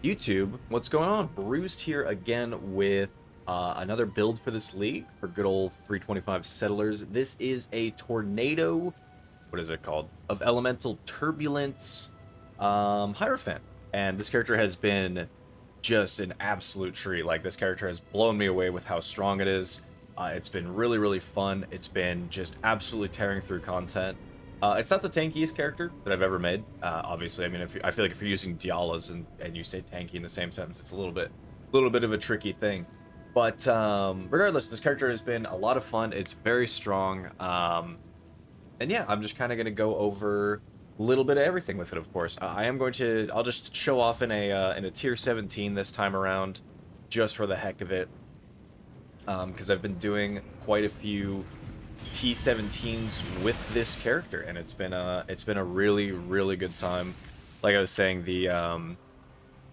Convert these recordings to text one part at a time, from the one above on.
YouTube, what's going on? Bruised here again with another build for this league for good old 325 Settlers. This is a tornado, what is it called? Of Elemental Turbulence Hierophant. And this character has been just an absolute treat. Like, this character has blown me away with how strong it is. It's been really, really fun. It's been just absolutely tearing through content. It's not the tankiest character that I've ever made. Obviously, I mean, I feel like if you're using Dialas and you say tanky in the same sentence, it's a little bit of a tricky thing. But regardless, this character has been a lot of fun. It's very strong. And yeah, I'm just kind of going to go over a little bit of everything with it, of course. I'll just show off in a tier 17 this time around, just for the heck of it. Because I've been doing quite a few T17s with this character, and it's been a really, really good time. Like I was saying, the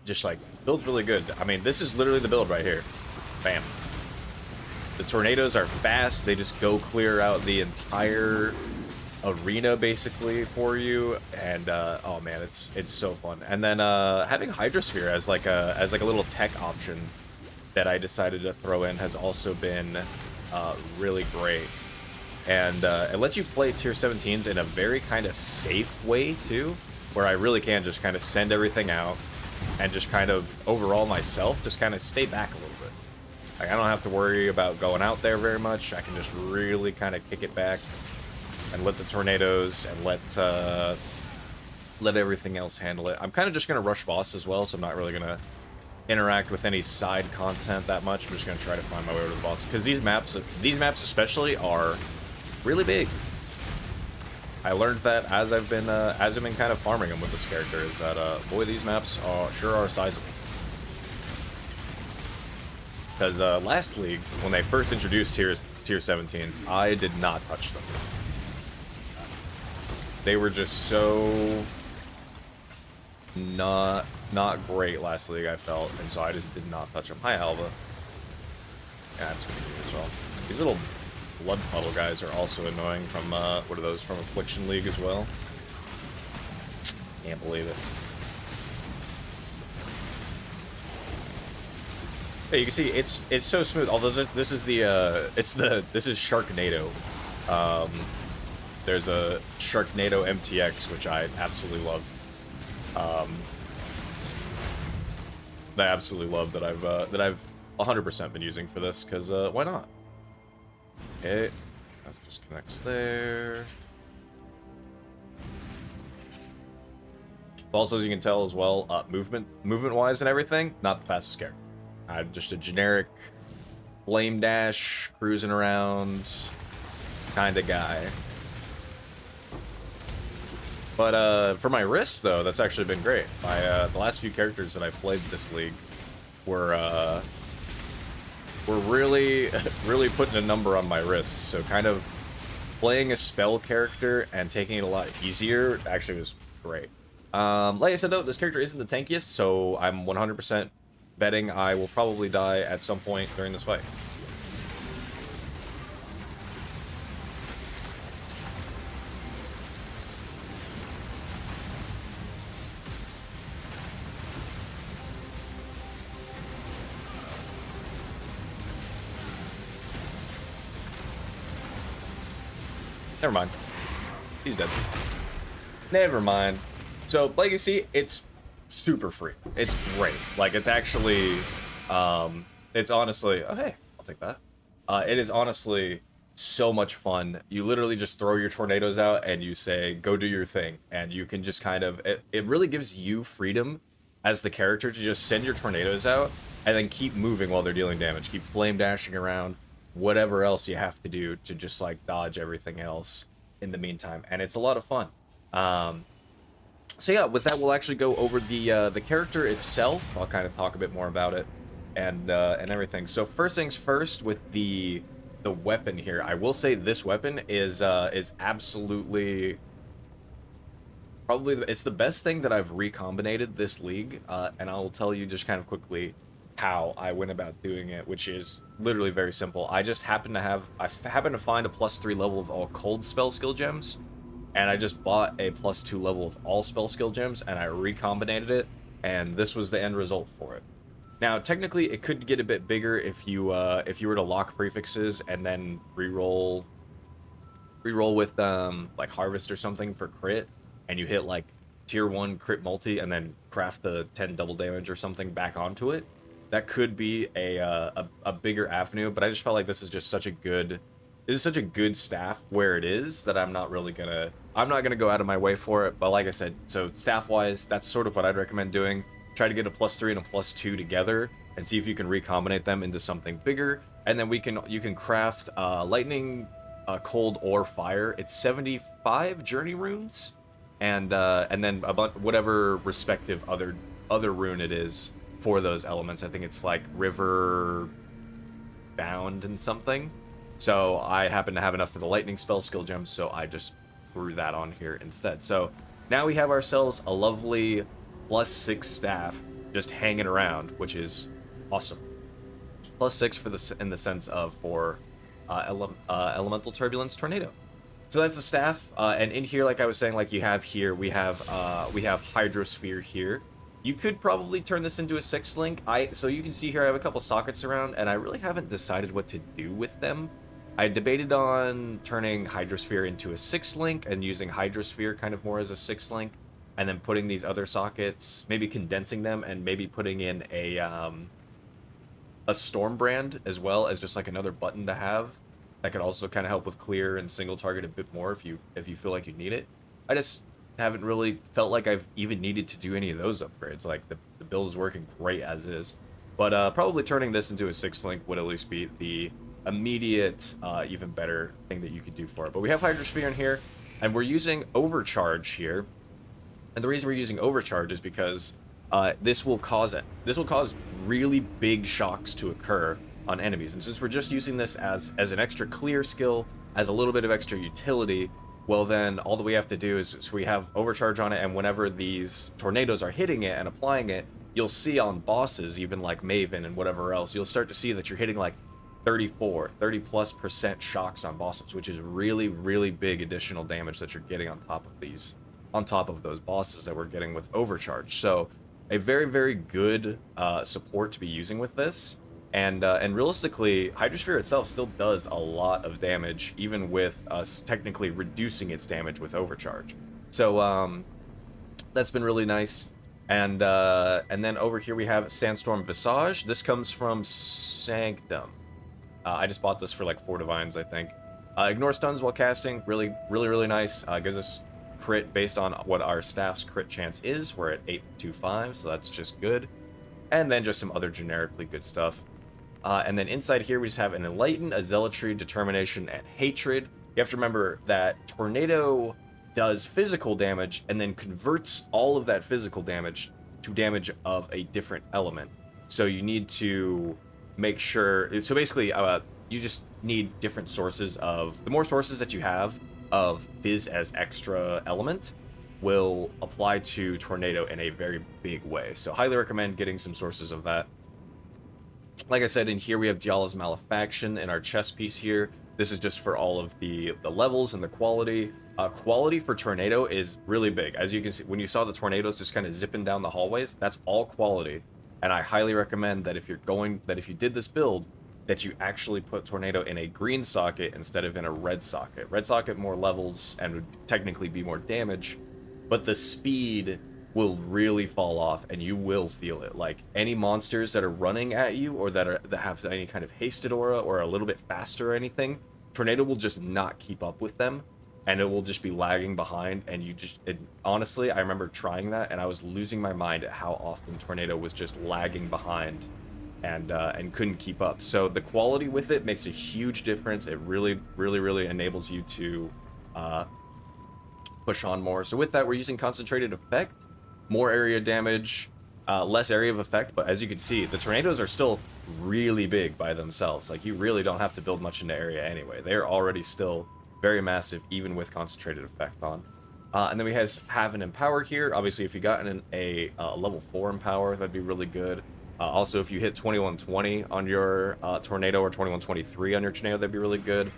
just like build's really good. I mean, this is literally the build right here. Bam. The tornadoes are fast. They just go clear out the entire arena basically for you, and oh man, it's so fun. And then having Hydrosphere as like a little tech option that I decided to throw in has also been really great. And it lets you play tier 17s in a very kind of safe way too, where I really can just kind of send everything out and just kind of overall myself just kind of stay back a little bit. Like, I don't have to worry about going out there very much. I can just really kind of kick it back and let the tornadoes and let everything else handle it. I'm kind of just gonna rush boss as well, so I'm not really gonna interact with any side content that much. I'm just gonna try to find my way over to the boss, because these maps especially are really big. I learned that as I've been kind of farming them with this character, is that boy, these maps sure are sizable. Because last league, when they first introduced tier 17s, I did not touch them. They were just so not great last league, I felt, and so I just did not touch them. Hi, Alva. Yeah, I'm just gonna do this as well. These little blood puddle guys are also annoying from what are those, from Affliction League as well. Can't believe it. Hey, you can see it's so smooth. Although this is this is Sharknado. There's a Sharknado MTX, which I absolutely love. I absolutely love that I've 100% been using for this, because why not? Okay, that just connects there. Also, as you can tell as well, movement-wise and everything, not the fastest character. I'm just a generic flame dash, cruising around kind of guy. But for my wrists, though, that's actually been great. The last few characters that I played this league were really, really putting a number on my wrists. So kind of playing a spell character and taking it a lot easier actually was great. Like I said, though, this character isn't the tankiest, so I'm 100% betting I will probably die at some point during this fight. Never mind. He's dead. Never mind. So, like you see, it's super free. It's great. Like, it's actually, it's honestly, oh, hey, I'll take that. It is honestly so much fun. You literally just throw your tornadoes out and you say, go do your thing. And you can just kind of, it really gives you freedom as the character to just send your tornadoes out and then keep moving while they're dealing damage. Keep flame dashing around, whatever else you have to do to just like dodge everything else in the meantime, and it's a lot of fun. So yeah, with that, we'll actually go over the character itself. I'll kind of talk a bit more about it and everything. So first things first, with the weapon here, I will say this weapon is absolutely probably it's the best thing that I've recombinated this league, and I'll tell you just kind of quickly how I went about doing it, which is literally very simple. I just happen to find a +3 level of all cold spell skill gems, and I just bought a +2 level of all spell skill gems, and I recombinated it and this was the end result for it. Now, technically, it could get a bit bigger if you were to lock prefixes and then reroll with like harvest or something for crit, and you hit like tier 1 crit multi and then craft the 10 double damage or something back onto it. That could be a bigger avenue, but I just felt like this is just such a good staff where it is that I'm not gonna go out of my way for it. But like I said, so staff wise, that's sort of what I'd recommend doing. Try to get a +3 and a +2 together and see if you can recombinate them into something bigger, and then you can craft lightning, cold, or fire. It's 75 journey runes, and then about whatever respective other rune it is for those elements. I think it's like river bound and something. So I happen to have enough for the lightning spell skill gems, so I just threw that on here instead. So now we have ourselves a lovely +6 staff just hanging around, which is awesome. +6 for in the sense of for elemental turbulence tornado. So that's the staff, and in here, like I was saying, like you have here, we have hydrosphere here. You could probably turn this into a 6-link. So you can see here I have a couple sockets around, and I really haven't decided what to do with them. I debated on turning hydrosphere into a 6-link and using hydrosphere kind of more as a 6-link, and then putting these other sockets, maybe condensing them, and maybe putting in a storm brand as well as just like another button to have. That could also kind of help with clear and single target a bit more if you feel like you need it. I just haven't really felt like I've even needed to do any of those upgrades. Like the build is working great as is, but probably turning this into a 6-link would at least be the immediate even better thing that you could do for it. But we have hydrosphere in here, and we're using overcharge here, and the reason we're using overcharge is because this will cause really big shocks to occur on enemies. And since we're just using this as an extra clear skill, as a little bit of extra utility, well then all that we have to do is we have overcharge on it, and whenever these tornadoes are hitting it and applying it, you'll see on bosses, even like Maven and whatever else, you'll start to see that you're hitting like 30+% shocks on bosses, which is really, really big additional damage that you're getting on top of those bosses that we're getting with overcharge. So a very, very good support to be using with this. And realistically, Hydrosphere itself still does a lot of damage, even with us technically reducing its damage with Overcharge. So that's been really nice. And then over here we have Sandstorm Visage. This comes from Sanctum. I just bought this for like 4 divines, I think. Ignore stuns while casting. Really, really, really nice. Gives us crit based on what our staff's crit chance is. We're at 825, so that's just good. And then just some other generically good stuff. And then inside here we just have an Enlighten, a Zealotry, Determination, and Hatred. You have to remember that Tornado does physical damage and then converts all of that physical damage to damage of a different element. So you need to make sure... So basically, you just need different sources of... The more sources that you have of Fizz as extra element will apply to Tornado in a very big way. So highly recommend getting some sources of that. Like I said, in here we have Diala's Malefaction in our chest piece here. This is just for all of the levels and the quality. Quality for Tornado is really big. As you can see, when you saw the tornadoes just kind of zipping down the hallways, that's all quality. And I highly recommend that if you did this build, that you actually put Tornado in a green socket instead of in a red socket. Red socket more levels and would technically be more damage, but the speed will really fall off and you will feel it. Like any monsters that are running at you or that have any kind of hasted aura or a little bit faster or anything, Tornado will just not keep up with them and it will just be lagging behind. And honestly, I remember trying that and I was losing my mind at how often Tornado was just lagging behind and couldn't keep up. So the quality with it makes a huge difference. It really, really, really enables you to push on more. So with that, we're using Concentrated Effect. More area damage, less area of effect, but as you can see, the tornadoes are still really big by themselves. Like, you really don't have to build much into area anyway. They're already still very massive, even with Concentrated Effect on. And then we have an Empower here. Obviously, if you got a level 4 Empower, that'd be really good. Also, if you hit 2120 on your Tornado or 2123 on your Tornado, that'd be really good.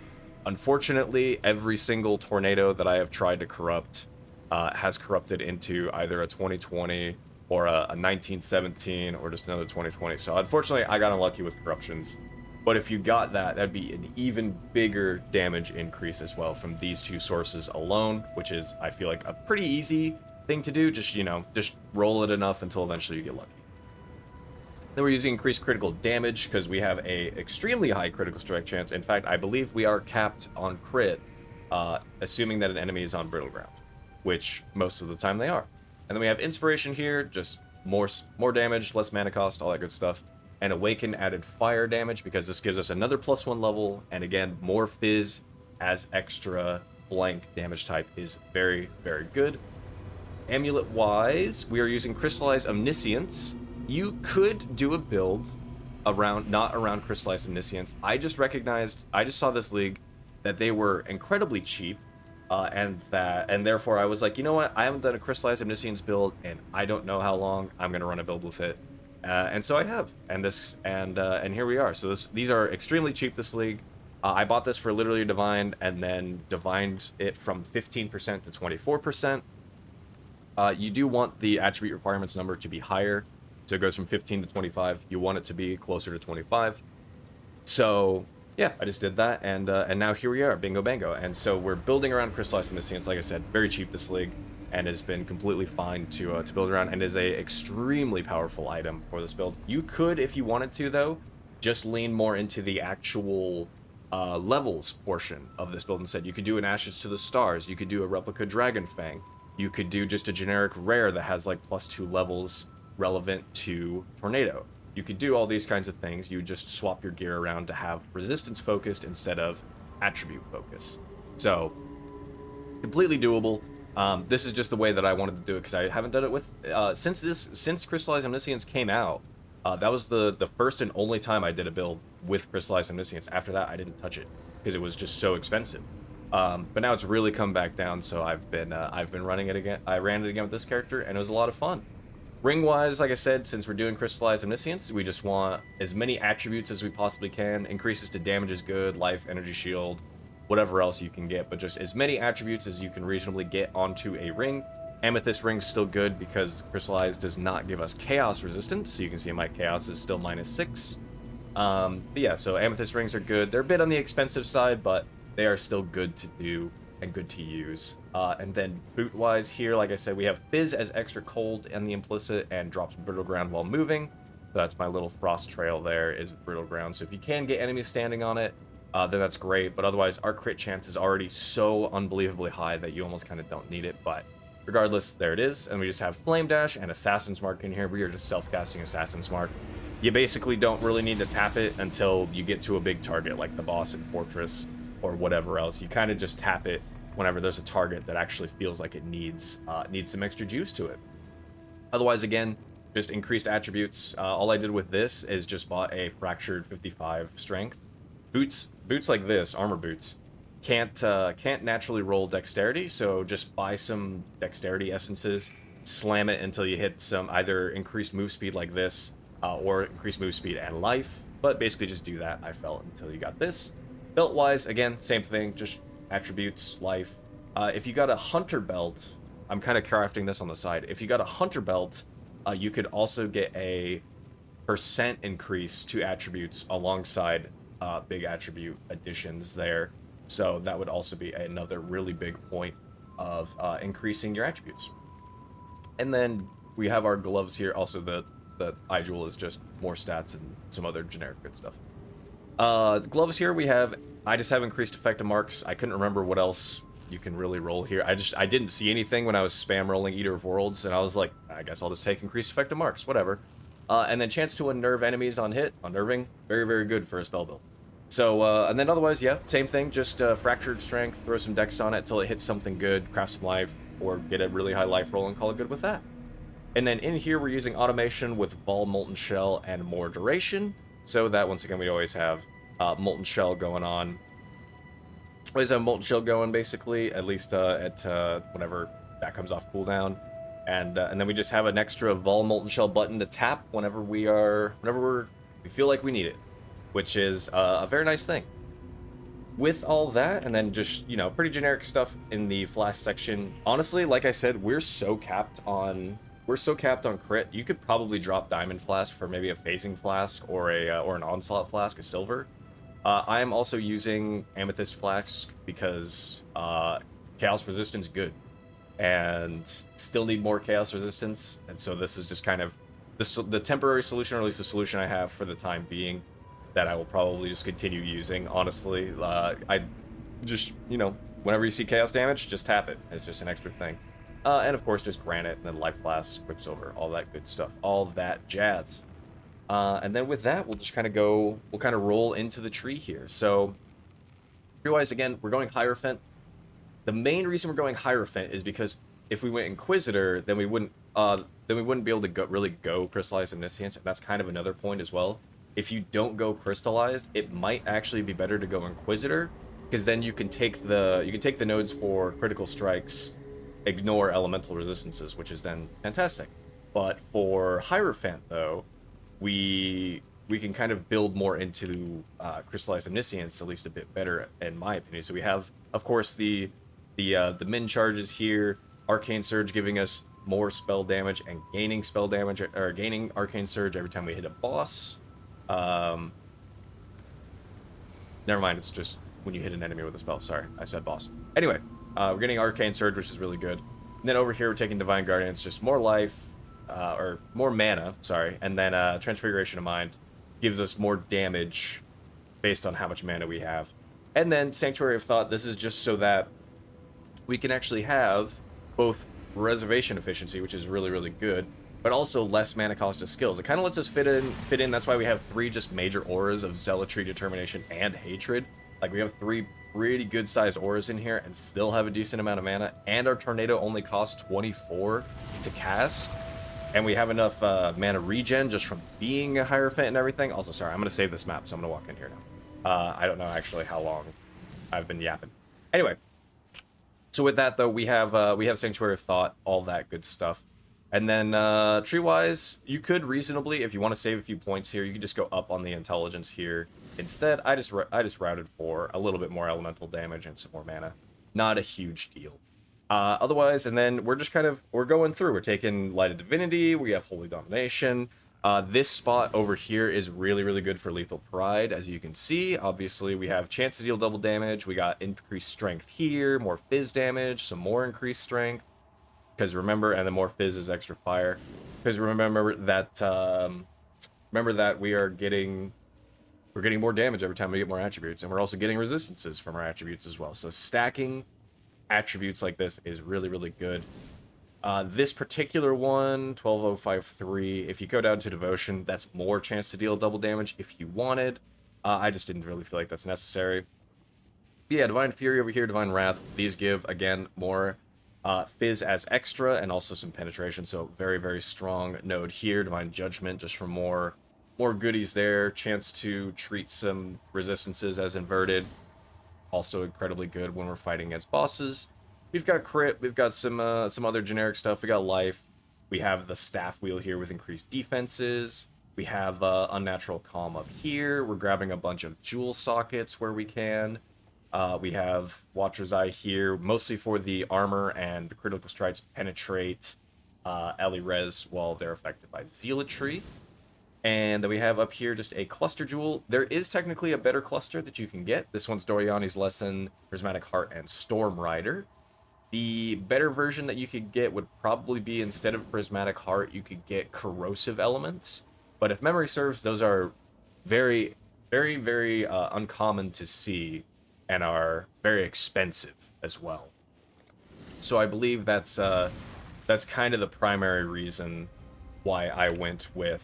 Unfortunately, every single Tornado that I have tried to corrupt has corrupted into either a 2020 or a 1917, or just another 2020. So unfortunately, I got unlucky with corruptions. But if you got that, that'd be an even bigger damage increase as well from these two sources alone, which is, I feel like, a pretty easy thing to do. Just, just roll it enough until eventually you get lucky. Then we're using increased critical damage because we have a extremely high critical strike chance. In fact, I believe we are capped on crit, assuming that an enemy is on brittle ground, which most of the time they are. And then we have inspiration here, just more damage, less mana cost, all that good stuff. And awaken added fire damage because this gives us another +1 level, and again, more fizz as extra blank damage type is very, very good. Amulet wise, we are using Crystallized Omniscience. You could do a build not around Crystallized Omniscience. I just saw this league that they were incredibly cheap, and therefore I was like, you know what? I haven't done a Crystallized Omniscience build, and I don't know how long I'm gonna run a build with it, and so I have, and here we are. So these are extremely cheap this league. I bought this for literally Divine, and then divined it from 15% to 24%. You do want the attribute requirements number to be higher. So it goes from 15 to 25. You want it to be closer to 25. So yeah, I just did that, and now here we are, bingo bango. And so we're building around Crystallized Omniscience, like I said, very cheap this league, and has been completely fine to build around, and is a extremely powerful item for this build. You could, if you wanted to, though, just lean more into the actual levels portion of this build instead. You could do an Ashes to the Stars. You could do a replica Dragon Fang. You could do just a generic rare that has like +2 levels relevant to Tornado. You could do all these kinds of things. You just swap your gear around to have resistance focused instead of attribute focus. So completely doable. This is just the way that I wanted to do it because I haven't done it with since Crystallized Omniscience came out. That was the first and only time I did a build with Crystallized Omniscience. After that, I didn't touch it because it was just so expensive. But now it's really come back down, so I've been running it again. I ran it again with this character, and it was a lot of fun. Ring-wise, like I said, since we're doing Crystallized Omniscience, we just want as many attributes as we possibly can. Increases to damage is good, life, energy shield, whatever else you can get, but just as many attributes as you can reasonably get onto a ring. Amethyst ring's still good because Crystallized does not give us chaos resistance, so you can see my chaos is still -6. But yeah, so Amethyst rings are good. They're a bit on the expensive side, but they are still good to do and good to use. And then boot-wise here, like I said, we have Fizz as extra cold and the implicit, and drops brittle ground while moving. So that's my little frost trail there, is brittle ground. So if you can get enemies standing on it, then that's great. But otherwise, our crit chance is already so unbelievably high that you almost kind of don't need it. But regardless, there it is. And we just have Flame Dash and Assassin's Mark in here. We are just self-casting Assassin's Mark. You basically don't really need to tap it until you get to a big target, like the boss in Fortress or whatever else. You kind of just tap it whenever there's a target that actually feels like it needs some extra juice to it. Otherwise, again, just increased attributes. All I did with this is just bought a Fractured 55 strength. Boots like this, armor boots, can't naturally roll dexterity, so just buy some dexterity essences, slam it until you hit some either increased move speed like this, or increased move speed and life. But basically just do that, I felt, until you got this. Belt-wise, again, same thing, just attributes, life. If you got a Hunter Belt, I'm kind of crafting this on the side. If you got a Hunter Belt, you could also get a % increase to attributes alongside big attribute additions there. So that would also be another really big point of increasing your attributes. And then we have our gloves here. Also, the eye jewel is just more stats and some other generic good stuff. The gloves here I just have increased effective marks. I couldn't remember what else you can really roll here. I didn't see anything when I was spam rolling Eater of Worlds, and I was like, I guess I'll just take increased effective marks, whatever. And then chance to unnerve enemies on hit. Unnerving, very, very good for a spell build. So, and then otherwise, yeah, same thing, just Fractured Strength, throw some dex on it till it hits something good, craft some life, or get a really high life roll and call it good with that. And then in here, we're using automation with Vol Molten Shell and more duration. So that, once again, we always have Molten Shell going on. Always have Molten Shell going, basically, at least at whenever that comes off cooldown. And then we just have an extra Vol Molten Shell button to tap whenever we feel like we need it, which is a very nice thing. With all that, and then just, pretty generic stuff in the flash section. Honestly, like I said, we're we're so capped on crit. You could probably drop Diamond Flask for maybe a Phasing Flask or a or an Onslaught Flask, a silver. I am also using Amethyst Flask because Chaos Resistance good, and still need more Chaos Resistance, and so this is just kind of the temporary solution, or at least the solution I have for the time being, that I will probably just continue using. Honestly, I just, whenever you see Chaos damage, just tap it. It's just an extra thing. And of course, just Granite, and then Life Flask, Quicksilver, all that good stuff, all that jazz. And then with that, we'll just kind of we'll kind of roll into the tree here. So, tree-wise, again, we're going Hierophant. The main reason we're going Hierophant is because if we went Inquisitor, then we wouldn't be able to really go Crystallized Omniscience, and that's kind of another point as well. If you don't go Crystallized, it might actually be better to go Inquisitor, because then you can take the nodes for critical strikes, ignore elemental resistances, which is then fantastic. But for Hierophant, though, we can kind of build more into Crystallized Omniscience, at least a bit better, in my opinion. So we have, of course, the min charges here, Arcane Surge giving us more spell damage and gaining spell damage, or gaining Arcane Surge every time we hit a boss. Never mind, it's just when you hit an enemy with a spell. Sorry, I said boss. Anyway, we're getting Arcane Surge, which is really good. And then over here, we're taking Divine Guardians, just more life, or more mana, sorry. And then Transfiguration of Mind gives us more damage based on how much mana we have. And then Sanctuary of Thought, this is just so that we can actually have both reservation efficiency, which is really, really good, but also less mana cost of skills. It kind of lets us fit in. That's why we have 3 just major auras of Zealotry, Determination, and Hatred. Like, we have 3 pretty good-sized auras in here and still have a decent amount of mana, and our Tornado only costs 24 to cast, and we have enough mana regen just from being a Hierophant and everything. Also, sorry, I'm going to save this map, so I'm going to walk in here now. I don't know actually how long I've been yapping. Anyway, so with that, though, we have Sanctuary of Thought, all that good stuff. And then tree-wise, you could reasonably, if you want to save a few points here, you could just go up on the intelligence here. Instead, I just routed for a little bit more elemental damage and some more mana. Not a huge deal. Otherwise, and then we're going through. We're taking Light of Divinity, we have Holy Domination. This spot over here is really, really good for Lethal Pride, as you can see. Obviously, we have chance to deal double damage. We got increased strength here, more fizz damage, some more increased strength. Because remember, and then more fizz is extra fire. Because remember that we're getting more damage every time we get more attributes, and we're also getting resistances from our attributes as well. So stacking attributes like this is really, really good. This particular one, 12053, if you go down to Devotion, that's more chance to deal double damage if you wanted. I just didn't really feel like that's necessary. But yeah, Divine Fury over here, Divine Wrath, these give, again, more fizz as extra and also some penetration, so very, very strong node here. Divine Judgment, just for more goodies there. Chance to treat some resistances as inverted. Also incredibly good when we're fighting against bosses. We've got crit, we've got some other generic stuff, we got life. We have the staff wheel here with increased defenses. We have Unnatural Calm up here. We're grabbing a bunch of jewel sockets where we can. We have Watcher's Eye here, mostly for the armor and critical strikes penetrate Ellie Res while they're affected by Zealotry. And then we have up here just a cluster jewel. There is technically a better cluster that you can get. This one's Doriani's Lesson, Prismatic Heart, and Storm Rider. The better version that you could get would probably be, instead of Prismatic Heart, you could get Corrosive Elements. But if memory serves, those are very, very, very uncommon to see and are very expensive as well. So I believe that's kind of the primary reason why I went with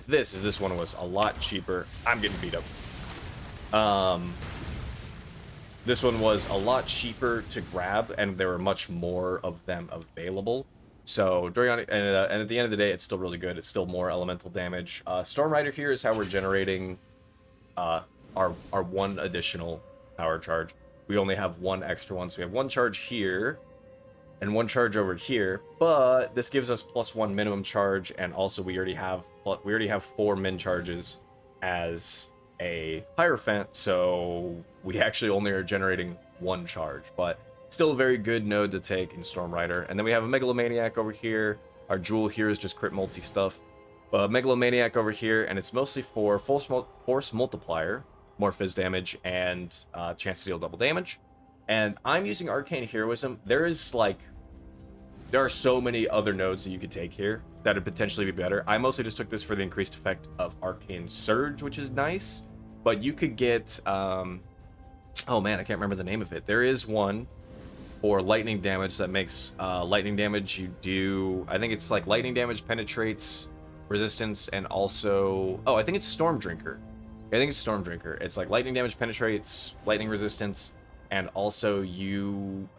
this, is this one was a lot cheaper. I'm getting beat up. This one was a lot cheaper to grab, and there were much more of them available. So Dorian, and at the end of the day, it's still really good. It's still more elemental damage. Storm Rider here is how we're generating our one additional power charge. We only have one extra one, so we have one charge here and one charge over here, but this gives us +1 minimum charge, and also we already have 4 min charges as a Hierophant, so we actually only are generating 1 charge, but still a very good node to take in Storm Rider. And then we have a Megalomaniac over here. Our Jewel here is just crit multi stuff. But Megalomaniac over here, and it's mostly for force multiplier, more fizz damage, and chance to deal double damage. And I'm using Arcane Heroism. There are so many other nodes that you could take here that would potentially be better. I mostly just took this for the increased effect of Arcane Surge, which is nice. But you could get, oh man, I can't remember the name of it. There is one for lightning damage that makes lightning damage you do, I think it's like lightning damage penetrates resistance, and also, oh, I think it's Storm Drinker. I think it's Storm Drinker. It's like lightning damage penetrates lightning resistance, and also you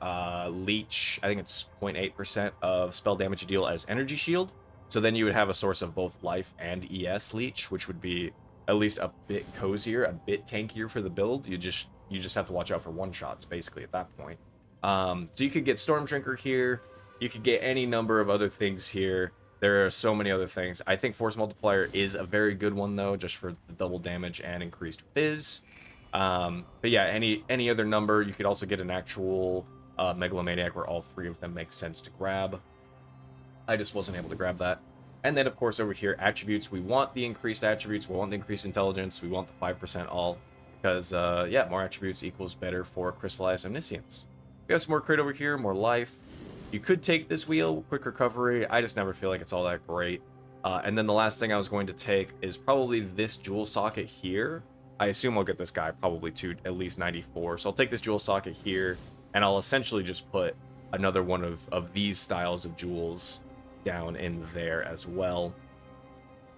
leech, I think it's 0.8% of spell damage you deal as energy shield. So then you would have a source of both life and ES leech, which would be at least a bit cozier, a bit tankier for the build. You just have to watch out for one shots basically at that point. So you could get Storm Drinker here. You could get any number of other things here. There are so many other things. I think Force Multiplier is a very good one, though, just for the double damage and increased fizz. But yeah, any other number. You could also get an actual Megalomaniac where all three of them make sense to grab. I just wasn't able to grab that. And then, of course, over here, attributes. We want the increased attributes. We want the increased intelligence. We want the 5% all. Because, yeah, more attributes equals better for Crystallized Omniscience. We have some more crit over here, more life. You could take this wheel, quick recovery. I just never feel like it's all that great. And then the last thing I was going to take is probably this jewel socket here. I assume I'll get this guy probably to at least 94. So I'll take this jewel socket here, and I'll essentially just put another one of these styles of jewels down in there as well.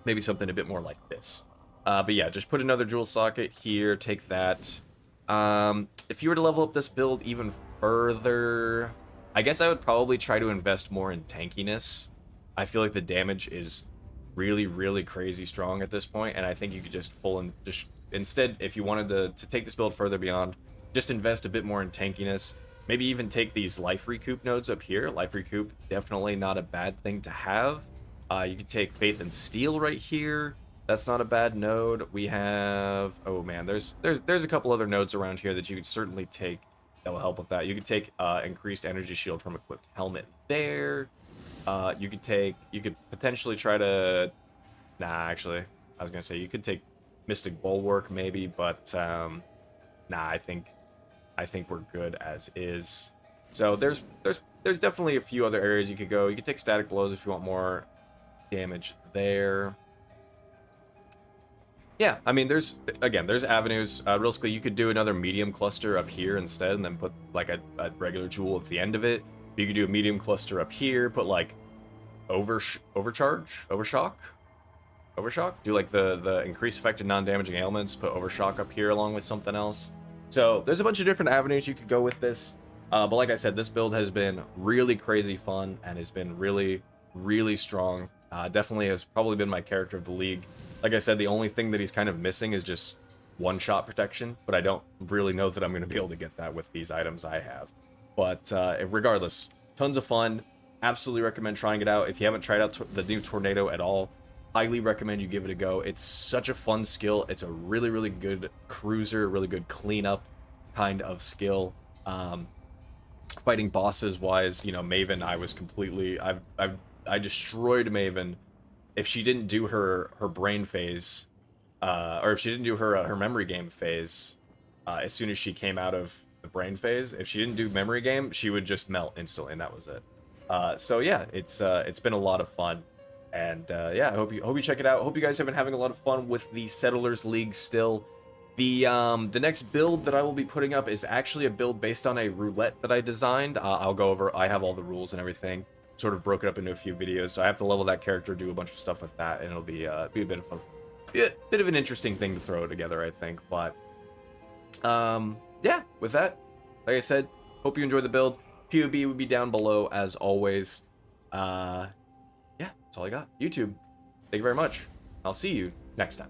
Maybe something a bit more like this. But yeah, just put another jewel socket here, take that. If you were to level up this build even further, I guess I would probably try to invest more in tankiness. I feel like the damage is really, really crazy strong at this point, and I think you could just instead, if you wanted to take this build further beyond, just invest a bit more in tankiness. Maybe even take these life recoup nodes up here. Life recoup, definitely not a bad thing to have. You could take Faith and Steel right here. That's not a bad node. We have, oh man, there's a couple other nodes around here that you could certainly take that will help with that. You could take increased energy shield from equipped helmet there. You could potentially try to, actually, I was gonna say you could take Mystic Bulwark maybe, but I think we're good as is. So there's definitely a few other areas you could go. You could take Static Blows if you want more damage there. Yeah, I mean, there's avenues. Realistically, you could do another medium cluster up here instead, and then put like a regular jewel at the end of it. You could do a medium cluster up here, put like overshock. Do like the increased effect of non-damaging ailments. Put overshock up here along with something else. So there's a bunch of different avenues you could go with this. But like I said, this build has been really crazy fun and has been really, really strong. Definitely has probably been my character of the league. Like I said, the only thing that he's kind of missing is just one-shot protection, but I don't really know that I'm going to be able to get that with these items I have. But regardless, tons of fun. Absolutely recommend trying it out. If you haven't tried out the new Tornado at all, highly recommend you give it a go. It's such a fun skill. It's a really, really good cruiser, really good cleanup kind of skill. Fighting bosses wise, you know, Maven, I was completely, I destroyed Maven. If she didn't do her brain phase, or if she didn't do her memory game phase, as soon as she came out of the brain phase, if she didn't do memory game, she would just melt instantly, and that was it. So yeah, it's been a lot of fun, and yeah, I hope you check it out. Hope you guys have been having a lot of fun with the Settlers League still. The next build that I will be putting up is actually a build based on a roulette that I designed. I'll go over. I have all the rules and everything, sort of broken up into a few videos. So I have to level that character, do a bunch of stuff with that, and it'll be a bit of an interesting thing to throw together, I think. But yeah, with that, like I said, hope you enjoyed the build. POB would be down below as always. Yeah, that's all I got. YouTube, thank you very much. I'll see you next time.